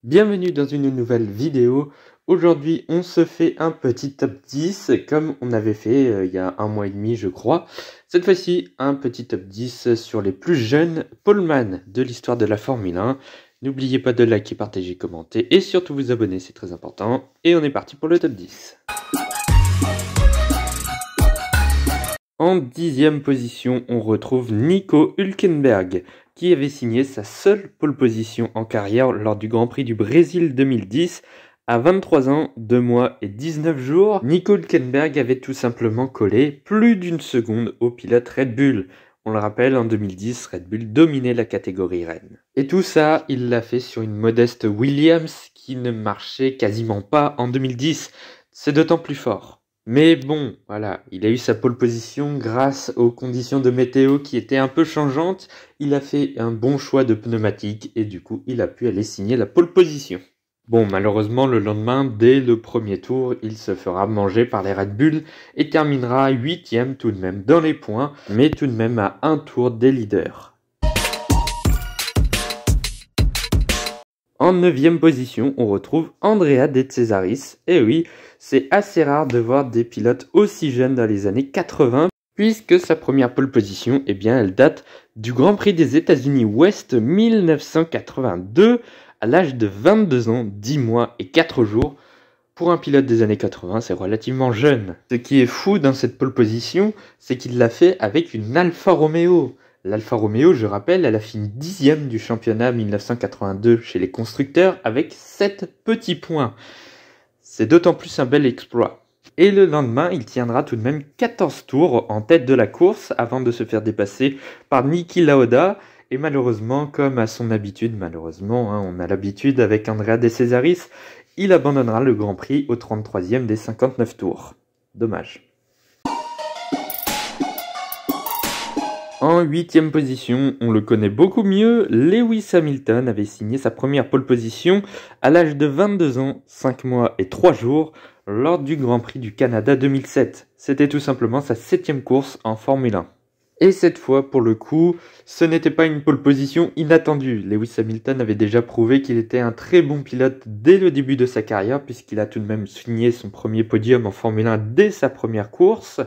Bienvenue dans une nouvelle vidéo. Aujourd'hui, on se fait un petit top 10 comme on avait fait il y a un mois et demi, je crois. Cette fois-ci, un petit top 10 sur les plus jeunes poleman de l'histoire de la Formule 1. N'oubliez pas de liker, partager, commenter et surtout vous abonner, c'est très important. Et on est parti pour le top 10. En 10e position, on retrouve Nico Hülkenberg, qui avait signé sa seule pole position en carrière lors du Grand Prix du Brésil 2010. À 23 ans, 2 mois et 19 jours, Nico Hülkenberg avait tout simplement collé plus d'une seconde au pilote Red Bull. On le rappelle, en 2010, Red Bull dominait la catégorie reine. Et tout ça, il l'a fait sur une modeste Williams qui ne marchait quasiment pas en 2010. C'est d'autant plus fort. Mais bon, voilà, il a eu sa pole position grâce aux conditions de météo qui étaient un peu changeantes. Il a fait un bon choix de pneumatique et du coup, il a pu aller signer la pole position. Bon, malheureusement, le lendemain, dès le premier tour, il se fera manger par les Red Bull et terminera 8e tout de même dans les points, mais tout de même à un tour des leaders. En 9e position, on retrouve Andrea De Cesaris. Et oui, c'est assez rare de voir des pilotes aussi jeunes dans les années 80, puisque sa première pole position, eh bien, elle date du Grand Prix des États-Unis Ouest 1982, à l'âge de 22 ans, 10 mois et 4 jours. Pour un pilote des années 80, c'est relativement jeune. Ce qui est fou dans cette pole position, c'est qu'il l'a fait avec une Alfa Romeo. L'Alfa Romeo, je rappelle, elle a fini 10e du championnat 1982 chez les constructeurs avec 7 petits points. C'est d'autant plus un bel exploit. Et le lendemain, il tiendra tout de même 14 tours en tête de la course avant de se faire dépasser par Niki Lauda. Et malheureusement, comme à son habitude, on a l'habitude avec Andrea De Cesaris, il abandonnera le Grand Prix au 33e des 59 tours. Dommage. En 8e position, on le connaît beaucoup mieux, Lewis Hamilton avait signé sa première pole position à l'âge de 22 ans, 5 mois et 3 jours lors du Grand Prix du Canada 2007. C'était tout simplement sa 7e course en Formule 1. Et cette fois, pour le coup, ce n'était pas une pole position inattendue. Lewis Hamilton avait déjà prouvé qu'il était un très bon pilote dès le début de sa carrière, puisqu'il a tout de même signé son premier podium en Formule 1 dès sa première course.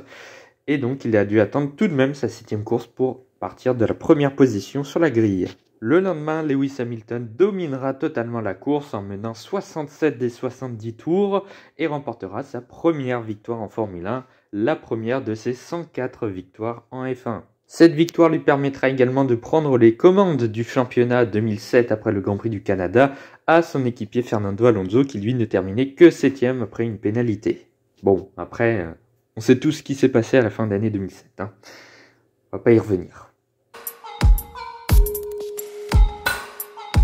Et donc, il a dû attendre tout de même sa 7e course pour partir de la première position sur la grille. Le lendemain, Lewis Hamilton dominera totalement la course en menant 67 des 70 tours et remportera sa première victoire en Formule 1, la première de ses 104 victoires en F1. Cette victoire lui permettra également de prendre les commandes du championnat 2007 après le Grand Prix du Canada à son équipier Fernando Alonso qui lui ne terminait que 7e après une pénalité. Bon, après, on sait tout ce qui s'est passé à la fin d'année 2007. On va pas y revenir.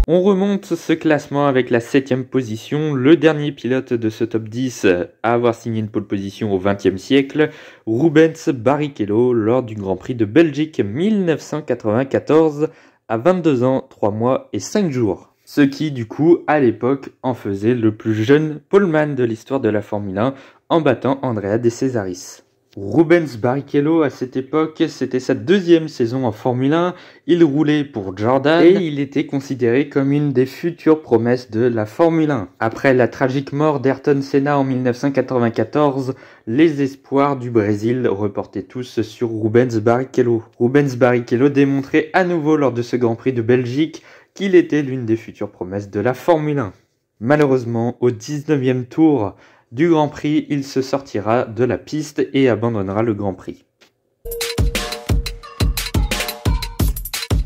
On remonte ce classement avec la 7e position, le dernier pilote de ce top 10 à avoir signé une pole position au XXe siècle, Rubens Barrichello lors du Grand Prix de Belgique 1994 à 22 ans, 3 mois et 5 jours. Ce qui, du coup, à l'époque, en faisait le plus jeune poleman de l'histoire de la Formule 1 en battant Andrea De Cesaris. Rubens Barrichello, à cette époque, c'était sa 2e saison en Formule 1, il roulait pour Jordan et il était considéré comme une des futures promesses de la Formule 1. Après la tragique mort d'Ayrton Senna en 1994, les espoirs du Brésil reportaient tous sur Rubens Barrichello. Rubens Barrichello démontrait à nouveau lors de ce Grand Prix de Belgique qu'il était l'une des futures promesses de la Formule 1. Malheureusement, au 19e tour du Grand Prix, il se sortira de la piste et abandonnera le Grand Prix.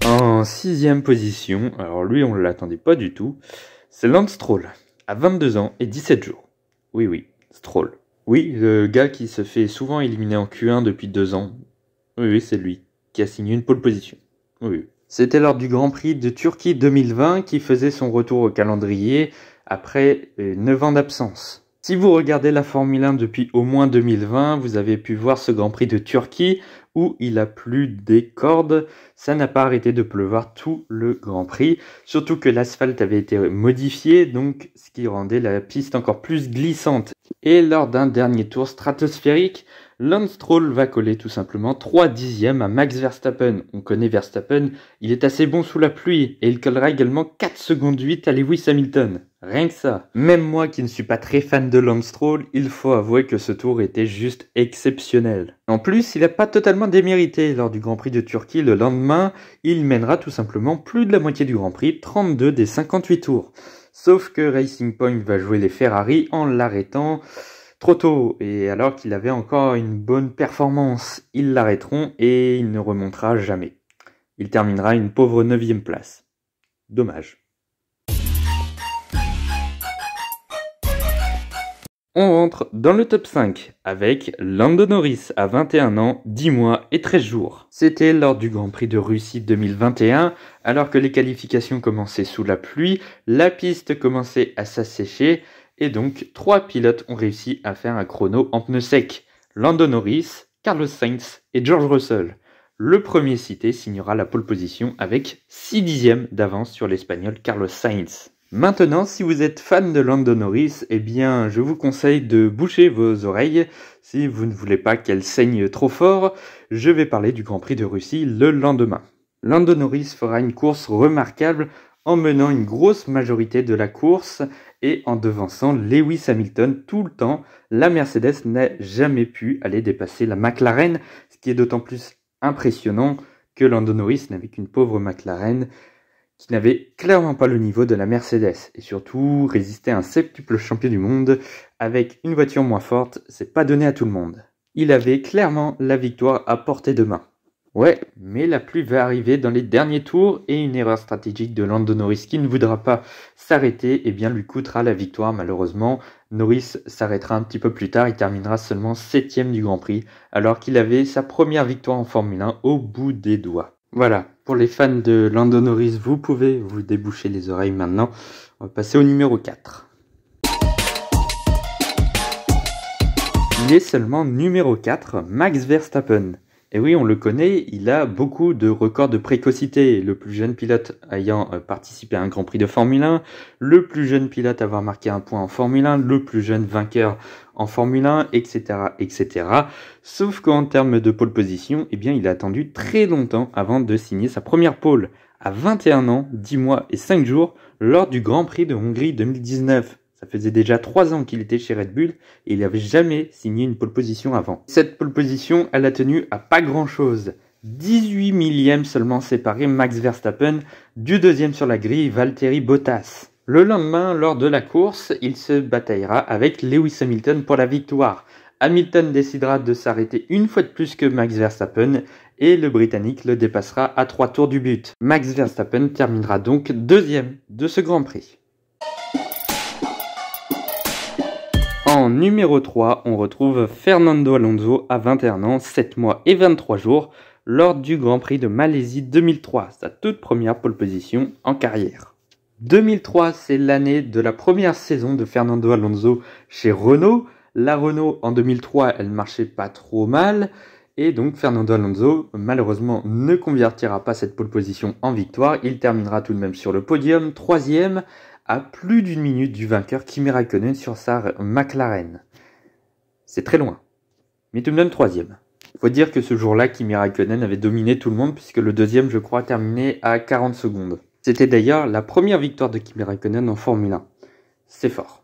En 6e position, alors lui on ne l'attendait pas du tout, c'est Lance Stroll, à 22 ans et 17 jours. Oui, Stroll. Oui, le gars qui se fait souvent éliminer en Q1 depuis 2 ans. Oui, c'est lui, qui a signé une pole position. Oui. C'était lors du Grand Prix de Turquie 2020 qui faisait son retour au calendrier après 9 ans d'absence. Si vous regardez la Formule 1 depuis au moins 2020, vous avez pu voir ce Grand Prix de Turquie où il a plu des cordes. Ça n'a pas arrêté de pleuvoir tout le Grand Prix, surtout que l'asphalte avait été modifié, donc ce qui rendait la piste encore plus glissante. Et lors d'un dernier tour stratosphérique, Lance Stroll va coller tout simplement 3 dixièmes à Max Verstappen. On connaît Verstappen, il est assez bon sous la pluie et il collera également 4 secondes 8 à Lewis Hamilton. Rien que ça. Même moi qui ne suis pas très fan de Lance Stroll, il faut avouer que ce tour était juste exceptionnel. En plus, il n'a pas totalement démérité. Lors du Grand Prix de Turquie le lendemain, il mènera tout simplement plus de la moitié du Grand Prix, 32 des 58 tours. Sauf que Racing Point va jouer les Ferrari en l'arrêtant trop tôt. Et alors qu'il avait encore une bonne performance, ils l'arrêteront et il ne remontera jamais. Il terminera une pauvre 9e place. Dommage. On rentre dans le top 5 avec Lando Norris à 21 ans, 10 mois et 13 jours. C'était lors du Grand Prix de Russie 2021, alors que les qualifications commençaient sous la pluie, la piste commençait à s'assécher et donc 3 pilotes ont réussi à faire un chrono en pneus secs. Lando Norris, Carlos Sainz et George Russell. Le premier cité signera la pole position avec 6 dixièmes d'avance sur l'Espagnol Carlos Sainz. Maintenant, si vous êtes fan de Lando Norris, eh bien, je vous conseille de boucher vos oreilles. Si vous ne voulez pas qu'elles saignent trop fort, je vais parler du Grand Prix de Russie le lendemain. Lando Norris fera une course remarquable en menant une grosse majorité de la course et en devançant Lewis Hamilton tout le temps. La Mercedes n'a jamais pu aller dépasser la McLaren, ce qui est d'autant plus impressionnant que Lando Norris n'avait qu'une pauvre McLaren qui n'avait clairement pas le niveau de la Mercedes. Et surtout, résister à un septuple champion du monde avec une voiture moins forte, c'est pas donné à tout le monde. Il avait clairement la victoire à portée de main. Ouais, mais la pluie va arriver dans les derniers tours et une erreur stratégique de Lando Norris qui ne voudra pas s'arrêter, eh bien lui coûtera la victoire malheureusement. Norris s'arrêtera un petit peu plus tard, il terminera seulement 7ème du Grand Prix alors qu'il avait sa première victoire en Formule 1 au bout des doigts. Voilà, pour les fans de Lando Norris, vous pouvez vous déboucher les oreilles maintenant. On va passer au numéro 4. Il est seulement numéro 4, Max Verstappen. Et oui, on le connaît, il a beaucoup de records de précocité. Le plus jeune pilote ayant participé à un Grand Prix de Formule 1, le plus jeune pilote à avoir marqué un point en Formule 1, le plus jeune vainqueur en Formule 1, etc., etc. Sauf qu'en termes de pole position, eh bien, il a attendu très longtemps avant de signer sa première pole. À 21 ans, 10 mois et 5 jours, lors du Grand Prix de Hongrie 2019. Ça faisait déjà 3 ans qu'il était chez Red Bull et il n'avait jamais signé une pole position avant. Cette pole position, elle a tenu à pas grand chose. 18 millièmes seulement séparé Max Verstappen du deuxième sur la grille, Valtteri Bottas. Le lendemain, lors de la course, il se bataillera avec Lewis Hamilton pour la victoire. Hamilton décidera de s'arrêter une fois de plus que Max Verstappen et le Britannique le dépassera à 3 tours du but. Max Verstappen terminera donc deuxième de ce Grand Prix. En numéro 3, on retrouve Fernando Alonso à 21 ans, 7 mois et 23 jours lors du Grand Prix de Malaisie 2003, sa toute première pole position en carrière. 2003, c'est l'année de la première saison de Fernando Alonso chez Renault. La Renault en 2003, elle marchait pas trop mal et donc Fernando Alonso malheureusement ne convertira pas cette pole position en victoire. Il terminera tout de même sur le podium, 3e. À plus d'une minute du vainqueur Kimi Räikkönen sur sa McLaren. C'est très loin, mais tout de même 3e. Il faut dire que ce jour-là, Kimi Räikkönen avait dominé tout le monde puisque le deuxième, je crois, terminait à 40 secondes. C'était d'ailleurs la première victoire de Kimi Räikkönen en Formule 1. C'est fort.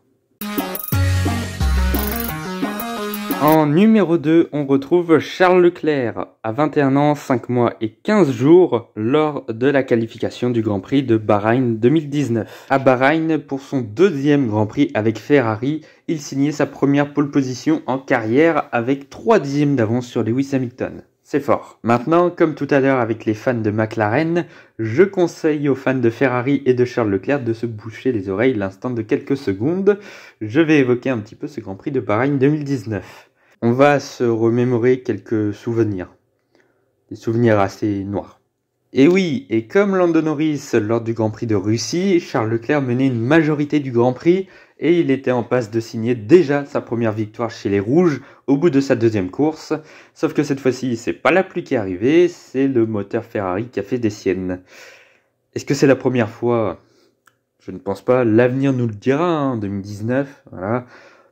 En numéro 2, on retrouve Charles Leclerc, à 21 ans, 5 mois et 15 jours, lors de la qualification du Grand Prix de Bahreïn 2019. À Bahreïn, pour son deuxième Grand Prix avec Ferrari, il signait sa première pole position en carrière avec 3 dixièmes d'avance sur Lewis Hamilton. C'est fort. Maintenant, comme tout à l'heure avec les fans de McLaren, je conseille aux fans de Ferrari et de Charles Leclerc de se boucher les oreilles l'instant de quelques secondes. Je vais évoquer un petit peu ce Grand Prix de Bahreïn 2019. On va se remémorer quelques souvenirs. Des souvenirs assez noirs. Et oui, et comme Lando Norris lors du Grand Prix de Russie, Charles Leclerc menait une majorité du Grand Prix et il était en passe de signer déjà sa première victoire chez les Rouges au bout de sa deuxième course. Sauf que cette fois-ci, c'est pas la pluie qui est arrivée, c'est le moteur Ferrari qui a fait des siennes. Est-ce que c'est la première fois? Je ne pense pas, l'avenir nous le dira, en 2019, voilà.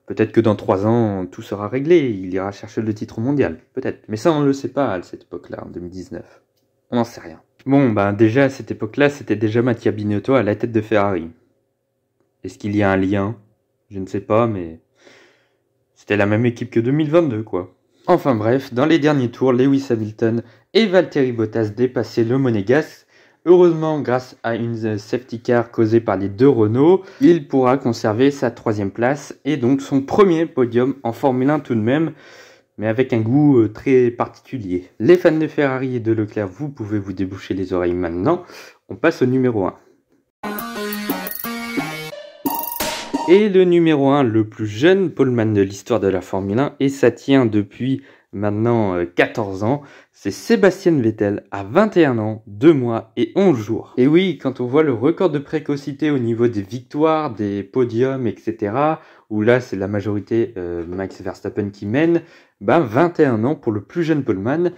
Peut-être que dans 3 ans, tout sera réglé, il ira chercher le titre mondial, peut-être. Mais ça, on ne le sait pas à cette époque-là, en 2019. On n'en sait rien. Bon, déjà à cette époque-là, c'était déjà Mattia Binotto à la tête de Ferrari. Est-ce qu'il y a un lien? Je ne sais pas, mais c'était la même équipe que 2022, quoi. Enfin bref, dans les derniers tours, Lewis Hamilton et Valtteri Bottas dépassaient le Monégasque. Heureusement, grâce à une safety car causée par les deux Renault, il pourra conserver sa 3e place et donc son premier podium en Formule 1 tout de même, mais avec un goût très particulier. Les fans de Ferrari et de Leclerc, vous pouvez vous déboucher les oreilles maintenant. On passe au numéro 1. Et le numéro 1, le plus jeune poleman de l'histoire de la Formule 1, et ça tient depuis maintenant 14 ans, c'est Sébastien Vettel à 21 ans, 2 mois et 11 jours. Et oui, quand on voit le record de précocité au niveau des victoires, des podiums, etc., où là c'est la majorité Max Verstappen qui mène, 21 ans pour le plus jeune poleman,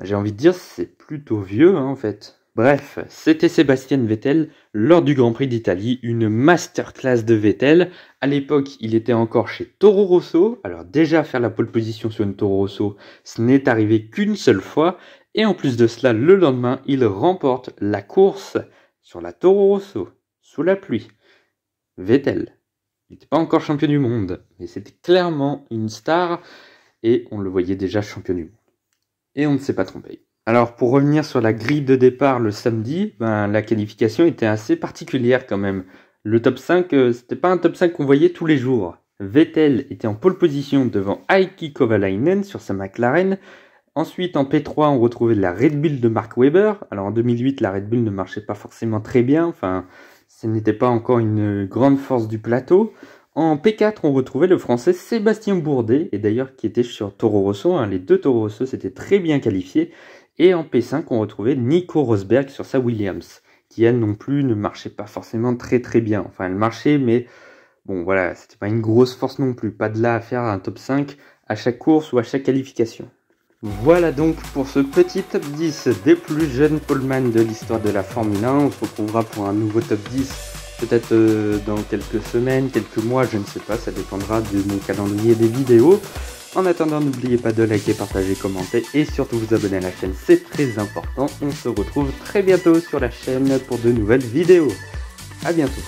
j'ai envie de dire c'est plutôt vieux en fait. Bref, c'était Sébastien Vettel lors du Grand Prix d'Italie, une masterclass de Vettel. À l'époque, il était encore chez Toro Rosso. Alors déjà, faire la pole position sur une Toro Rosso, ce n'est arrivé qu'une seule fois. Et en plus de cela, le lendemain, il remporte la course sur la Toro Rosso, sous la pluie. Vettel, il n'était pas encore champion du monde, mais c'était clairement une star. Et on le voyait déjà champion du monde. Et on ne s'est pas trompé. Alors pour revenir sur la grille de départ le samedi, la qualification était assez particulière quand même. Le top 5, c'était pas un top 5 qu'on voyait tous les jours. Vettel était en pole position devant Heikki Kovalainen sur sa McLaren. Ensuite en P3 on retrouvait la Red Bull de Mark Webber. Alors en 2008 la Red Bull ne marchait pas forcément très bien, enfin ce n'était pas encore une grande force du plateau. En P4, on retrouvait le français Sébastien Bourdet, et d'ailleurs qui était sur Toro Rosso, les deux Toro Rosso s'étaient très bien qualifiés. Et en P5, on retrouvait Nico Rosberg sur sa Williams, qui elle non plus ne marchait pas forcément très bien. Enfin, elle marchait, mais bon voilà, c'était pas une grosse force non plus. Pas de là à faire un top 5 à chaque course ou à chaque qualification. Voilà donc pour ce petit top 10 des plus jeunes poleman de l'histoire de la Formule 1. On se retrouvera pour un nouveau top 10, peut-être dans quelques semaines, quelques mois, je ne sais pas, ça dépendra de mon calendrier des vidéos. En attendant, n'oubliez pas de liker, partager, commenter et surtout vous abonner à la chaîne, c'est très important. On se retrouve très bientôt sur la chaîne pour de nouvelles vidéos. À bientôt.